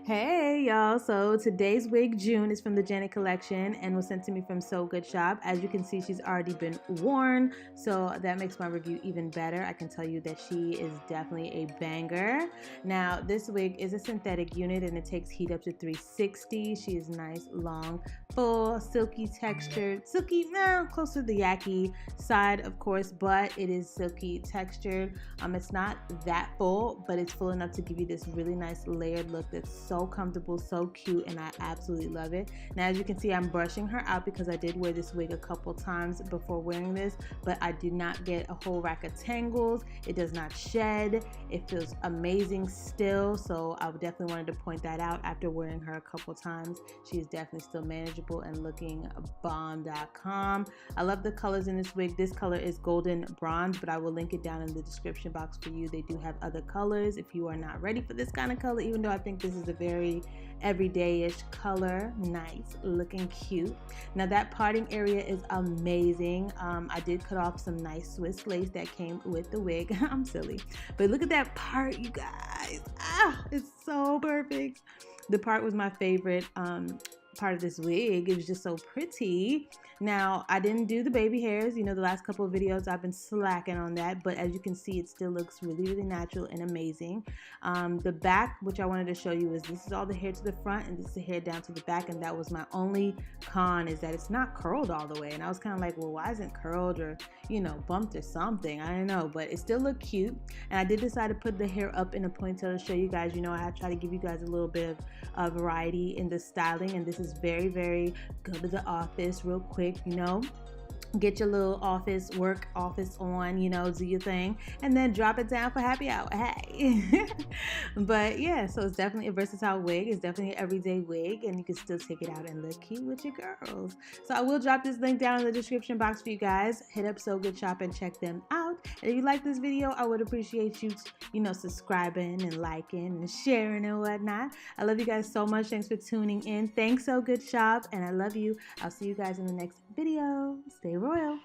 Hey y'all, so today's wig June is from the Janet collection and was sent to me from So Good Shop. As you can see, she's already been worn, so that makes my review even better. I can tell you that she is definitely a banger. Now this wig is a synthetic unit and it takes heat up to 360. She is nice, long, full, silky textured, silky, close to the yaki side of course, but it is silky textured. It's not that full, but it's full enough to give you this really nice layered look that's so comfortable, so cute, and I absolutely love it. Now as you can see, I'm brushing her out because I did wear this wig a couple times before wearing this, but I did not get a whole rack of tangles. It does not shed. It feels amazing still, so I definitely wanted to point that out after wearing her a couple times. She is definitely still manageable and looking bomb.com. I love the colors in this wig. This color is golden bronze, but I will link it down in the description box for you. They do have other colors if you are not ready for this kind of color, even though I think this is a very everyday-ish color. Nice, looking cute. Now that parting area is amazing. I did cut off some nice Swiss lace that came with the wig. I'm silly, but look at that part, you guys. It's so perfect. The part was my favorite part of this wig. It was just so pretty. Now I didn't do the baby hairs, the last couple of videos I've been slacking on that, but as you can see, it still looks really natural and amazing. The back, which I wanted to show you, is this is all the hair to the front and this is the hair down to the back, and that was my only con, is that it's not curled all the way, and I was kind of like, well, why isn't it curled or bumped or something? I don't know, but it still looked cute. And I did decide to put the hair up in a ponytail to show you guys. I try to give you guys a little bit of variety in the styling, and this is very go to the office real quick, get your little office on, do your thing, and then drop it down for happy hour. Hey. But yeah, so it's definitely a versatile wig. It's definitely an everyday wig, and you can still take it out and look cute with your girls. So I will drop this link down in the description box for you guys. Hit up So Good Shop and check them out. And if you like this video, I would appreciate you subscribing and liking and sharing and whatnot. I love you guys so much. Thanks for tuning in. Thanks So Good Shop, and I love you. I'll see you guys in the next video. Stay royal.